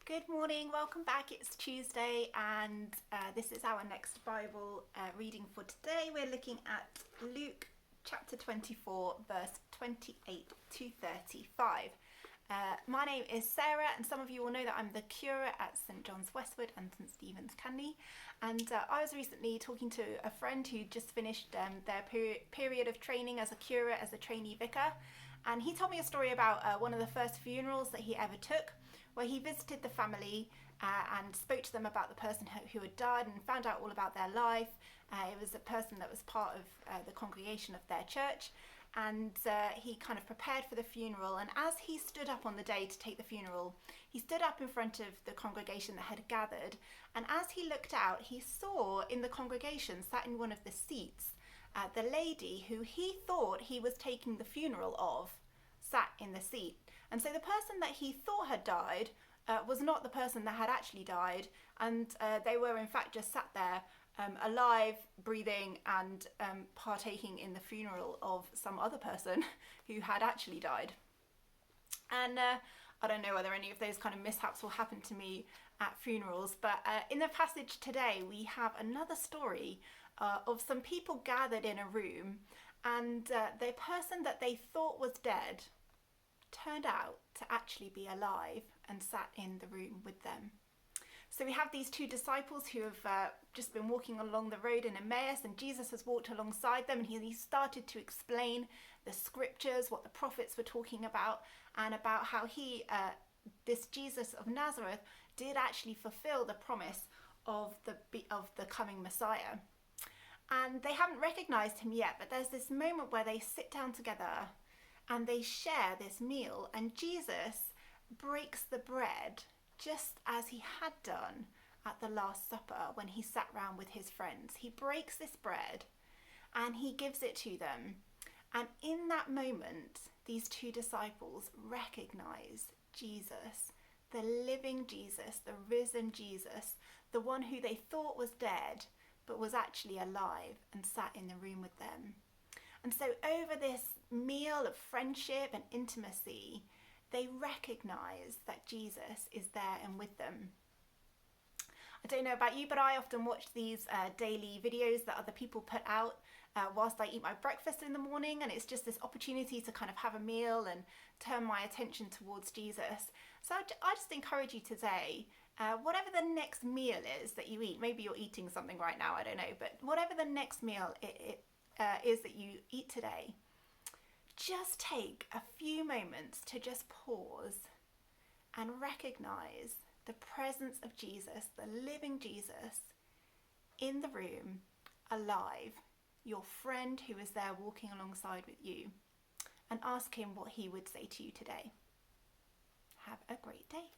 Good morning, welcome back. It's Tuesday and this is our next Bible reading for today. We're looking at Luke chapter 24 verse 28 to 35. My name is Sarah and some of you will know that I'm the curate at St John's Westwood and St Stephen's Canley, and I was recently talking to a friend who just finished their period of training as a curate, as a trainee vicar, and he told me a story about one of the first funerals that he ever took, where he visited the family and spoke to them about the person who had died and found out all about their life. It was a person that was part of the congregation of their church, and he kind of prepared for the funeral. And as he stood up on the day to take the funeral, he stood up in front of the congregation that had gathered, and as he looked out, he saw in the congregation, sat in one of the seats, the lady who he thought he was taking the funeral of sat in the seat. And so the person that he thought had died was not the person that had actually died, and they were in fact just sat there alive, breathing, and partaking in the funeral of some other person who had actually died. And I don't know whether any of those kind of mishaps will happen to me at funerals, but in the passage today we have another story of some people gathered in a room, and the person that they thought was dead turned out to actually be alive and sat in the room with them. So we have these two disciples who have just been walking along the road in Emmaus, and Jesus has walked alongside them, and he started to explain the scriptures, what the prophets were talking about, and about how this Jesus of Nazareth did actually fulfill the promise of the coming Messiah. And they haven't recognized him yet, but there's this moment where they sit down together and they share this meal, and Jesus breaks the bread just as he had done at the Last Supper when he sat round with his friends. He breaks this bread and he gives it to them. And in that moment, these two disciples recognize Jesus, the living Jesus, the risen Jesus, the one who they thought was dead, but was actually alive and sat in the room with them. And so over this meal of friendship and intimacy, they recognize that Jesus is there and with them. I don't know about you, but I often watch these daily videos that other people put out whilst I eat my breakfast in the morning, and it's just this opportunity to kind of have a meal and turn my attention towards Jesus. So I just encourage you today, whatever the next meal is that you eat, maybe you're eating something right now, I don't know, but whatever the next meal is that you eat today, just take a few moments to just pause and recognize the presence of Jesus, the living Jesus, in the room, alive, your friend who is there walking alongside with you, and ask him what he would say to you today. Have a great day.